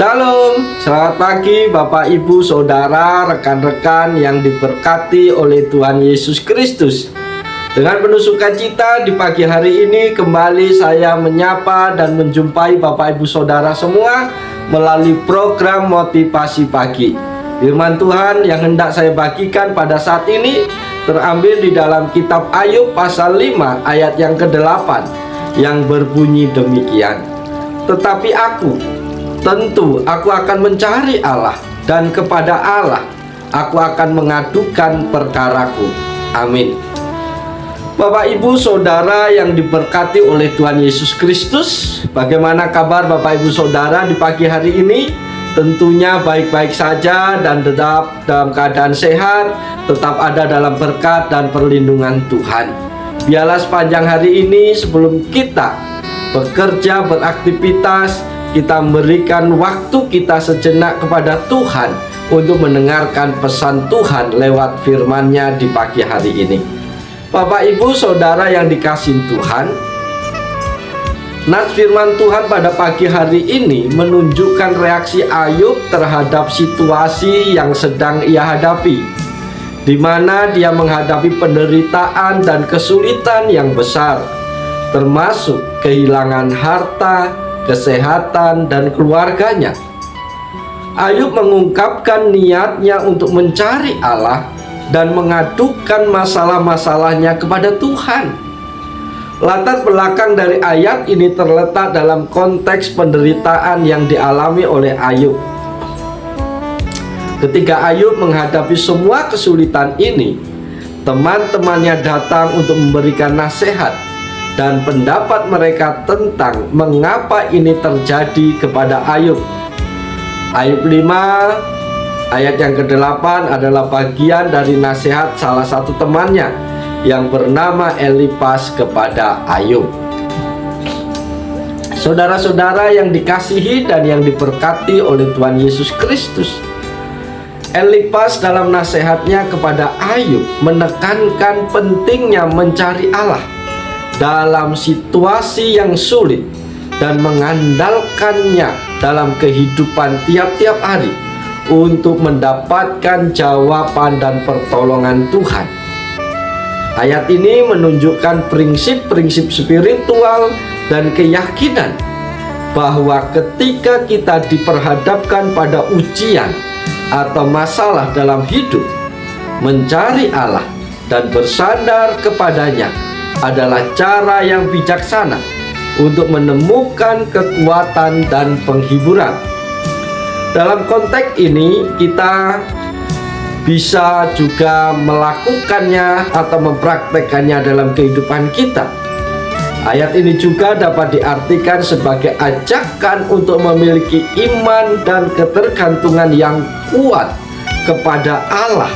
Shalom, selamat pagi Bapak Ibu Saudara, rekan-rekan yang diberkati oleh Tuhan Yesus Kristus. Dengan penuh sukacita di pagi hari ini kembali saya menyapa dan menjumpai Bapak Ibu Saudara semua melalui program Motivasi Pagi. Firman Tuhan yang hendak saya bagikan pada saat ini terambil di dalam kitab Ayub pasal 5 ayat yang ke-8 yang berbunyi demikian. Tetapi tentu aku akan mencari Allah, dan kepada Allah aku akan mengadukan perkaraku. Amin. Bapak Ibu Saudara yang diberkati oleh Tuhan Yesus Kristus, bagaimana kabar Bapak Ibu Saudara di pagi hari ini? Tentunya baik-baik saja dan tetap dalam keadaan sehat, tetap ada dalam berkat dan perlindungan Tuhan. Biarlah sepanjang hari ini sebelum kita bekerja, beraktivitas, kita memberikan waktu kita sejenak kepada Tuhan untuk mendengarkan pesan Tuhan lewat firman-Nya di pagi hari ini. Bapak Ibu Saudara yang dikasihi Tuhan, nas firman Tuhan pada pagi hari ini menunjukkan reaksi Ayub terhadap situasi yang sedang ia hadapi, di mana dia menghadapi penderitaan dan kesulitan yang besar, termasuk kehilangan harta, kesehatan, dan keluarganya. Ayub mengungkapkan niatnya untuk mencari Allah dan mengadukan masalah-masalahnya kepada Tuhan. Latar belakang dari ayat ini terletak dalam konteks penderitaan yang dialami oleh Ayub. Ketika Ayub menghadapi semua kesulitan ini, teman-temannya datang untuk memberikan nasihat dan pendapat mereka tentang mengapa ini terjadi kepada Ayub. Ayub 5 ayat yang ke-8 adalah bagian dari nasihat salah satu temannya yang bernama Elifas kepada Ayub. Saudara-saudara yang dikasihi dan yang diberkati oleh Tuhan Yesus Kristus, Elifas dalam nasihatnya kepada Ayub menekankan pentingnya mencari Allah dalam situasi yang sulit dan mengandalkannya dalam kehidupan tiap-tiap hari untuk mendapatkan jawaban dan pertolongan Tuhan. Ayat ini menunjukkan prinsip-prinsip spiritual dan keyakinan bahwa ketika kita diperhadapkan pada ujian atau masalah dalam hidup, mencari Allah dan bersandar kepadanya adalah cara yang bijaksana untuk menemukan kekuatan dan penghiburan. Dalam konteks ini kita bisa juga melakukannya atau mempraktekannya dalam kehidupan kita. Ayat ini juga dapat diartikan sebagai ajakan untuk memiliki iman dan ketergantungan yang kuat kepada Allah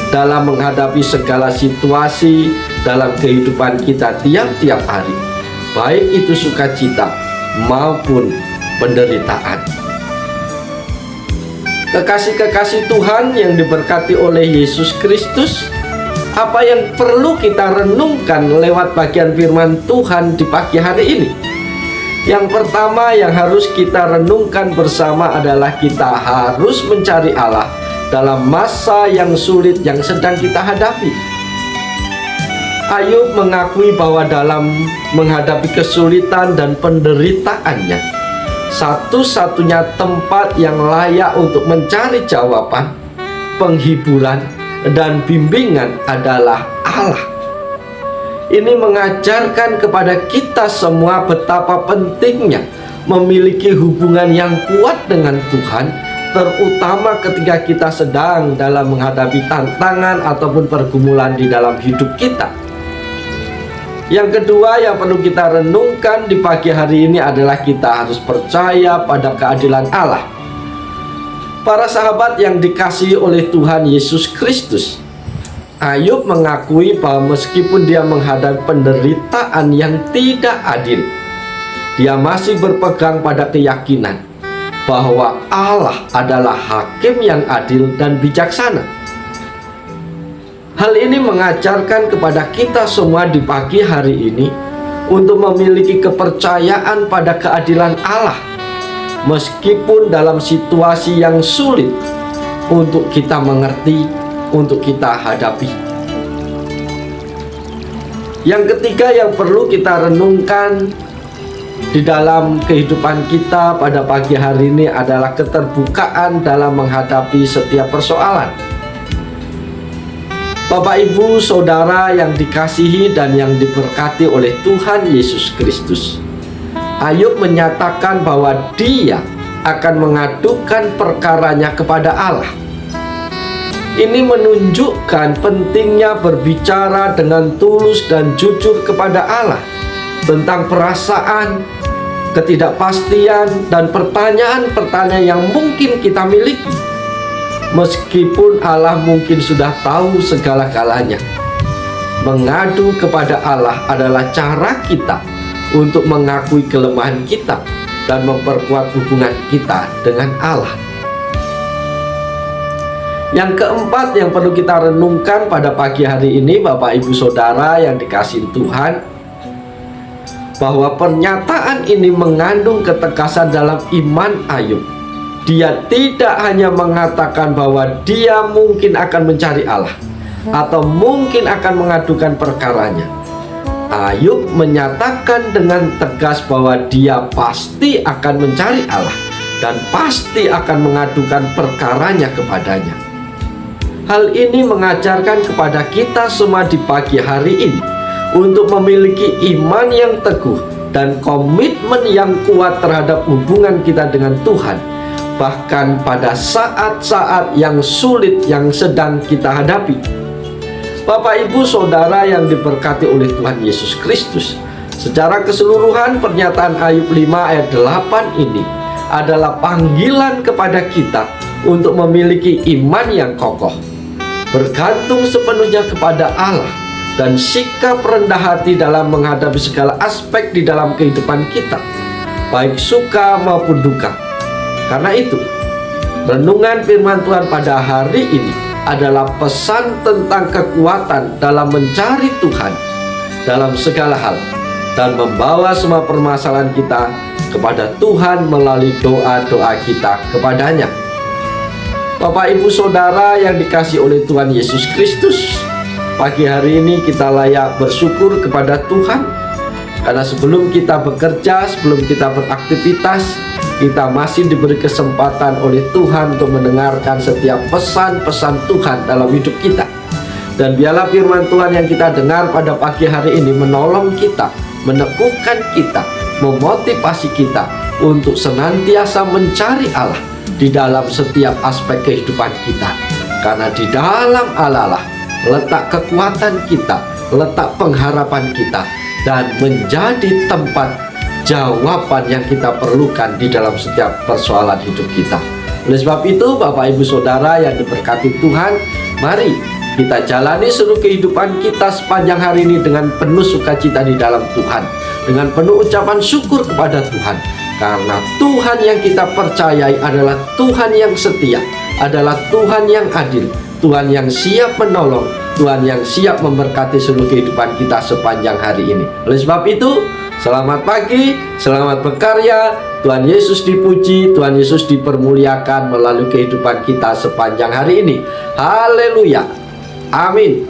dalam menghadapi segala situasi dalam kehidupan kita tiap-tiap hari, baik itu sukacita maupun penderitaan. Kekasih-kekasih Tuhan yang diberkati oleh Yesus Kristus, apa yang perlu kita renungkan lewat bagian firman Tuhan di pagi hari ini? Yang pertama yang harus kita renungkan bersama adalah kita harus mencari Allah dalam masa yang sulit yang sedang kita hadapi. Ayub mengakui bahwa dalam menghadapi kesulitan dan penderitaannya, satu-satunya tempat yang layak untuk mencari jawaban, penghiburan, dan bimbingan adalah Allah. Ini mengajarkan kepada kita semua betapa pentingnya memiliki hubungan yang kuat dengan Tuhan, terutama ketika kita sedang dalam menghadapi tantangan ataupun pergumulan di dalam hidup kita. Yang kedua yang perlu kita renungkan di pagi hari ini adalah kita harus percaya pada keadilan Allah. Para sahabat yang dikasihi oleh Tuhan Yesus Kristus, Ayub mengakui bahwa meskipun dia menghadapi penderitaan yang tidak adil, dia masih berpegang pada keyakinan bahwa Allah adalah hakim yang adil dan bijaksana. Hal ini mengajarkan kepada kita semua di pagi hari ini untuk memiliki kepercayaan pada keadilan Allah meskipun dalam situasi yang sulit untuk kita mengerti, untuk kita hadapi. Yang ketiga yang perlu kita renungkan di dalam kehidupan kita pada pagi hari ini adalah keterbukaan dalam menghadapi setiap persoalan. Bapak, Ibu, Saudara yang dikasihi dan yang diberkati oleh Tuhan Yesus Kristus, Ayub menyatakan bahwa dia akan mengadukan perkaranya kepada Allah. Ini menunjukkan pentingnya berbicara dengan tulus dan jujur kepada Allah tentang perasaan, ketidakpastian, dan pertanyaan-pertanyaan yang mungkin kita miliki. Meskipun Allah mungkin sudah tahu segala-galanya, mengadu kepada Allah adalah cara kita untuk mengakui kelemahan kita dan memperkuat hubungan kita dengan Allah. Yang keempat yang perlu kita renungkan pada pagi hari ini, Bapak, Ibu, Saudara yang dikasihi Tuhan, bahwa pernyataan ini mengandung ketegasan dalam iman Ayub. Dia tidak hanya mengatakan bahwa dia mungkin akan mencari Allah atau mungkin akan mengadukan perkaranya. Ayub menyatakan dengan tegas bahwa dia pasti akan mencari Allah dan pasti akan mengadukan perkaranya kepadanya. Hal ini mengajarkan kepada kita semua di pagi hari ini untuk memiliki iman yang teguh dan komitmen yang kuat terhadap hubungan kita dengan Tuhan, bahkan pada saat-saat yang sulit yang sedang kita hadapi. Bapak, Ibu, Saudara yang diberkati oleh Tuhan Yesus Kristus, secara keseluruhan pernyataan Ayub 5 ayat 8 ini adalah panggilan kepada kita untuk memiliki iman yang kokoh, bergantung sepenuhnya kepada Allah, dan sikap rendah hati dalam menghadapi segala aspek di dalam kehidupan kita, baik suka maupun duka. Karena itu, renungan firman Tuhan pada hari ini adalah pesan tentang kekuatan dalam mencari Tuhan dalam segala hal dan membawa semua permasalahan kita kepada Tuhan melalui doa-doa kita kepadanya. Bapak, Ibu, Saudara yang dikasihi oleh Tuhan Yesus Kristus, pagi hari ini kita layak bersyukur kepada Tuhan karena sebelum kita bekerja, sebelum kita beraktivitas, kita masih diberi kesempatan oleh Tuhan untuk mendengarkan setiap pesan-pesan Tuhan dalam hidup kita. Dan biarlah firman Tuhan yang kita dengar pada pagi hari ini menolong kita, meneguhkan kita, memotivasi kita untuk senantiasa mencari Allah di dalam setiap aspek kehidupan kita. Karena di dalam Allah lah letak kekuatan kita, letak pengharapan kita, dan menjadi tempat jawaban yang kita perlukan di dalam setiap persoalan hidup kita. Oleh sebab itu, Bapak, Ibu, Saudara yang diberkati Tuhan, mari kita jalani seluruh kehidupan kita sepanjang hari ini dengan penuh sukacita di dalam Tuhan, dengan penuh ucapan syukur kepada Tuhan. Karena Tuhan yang kita percayai adalah Tuhan yang setia, adalah Tuhan yang adil, Tuhan yang siap menolong, Tuhan yang siap memberkati seluruh kehidupan kita sepanjang hari ini. Oleh sebab itu, selamat pagi, selamat berkarya. Tuhan Yesus dipuji, Tuhan Yesus dipermuliakan melalui kehidupan kita sepanjang hari ini. Haleluya. Amin.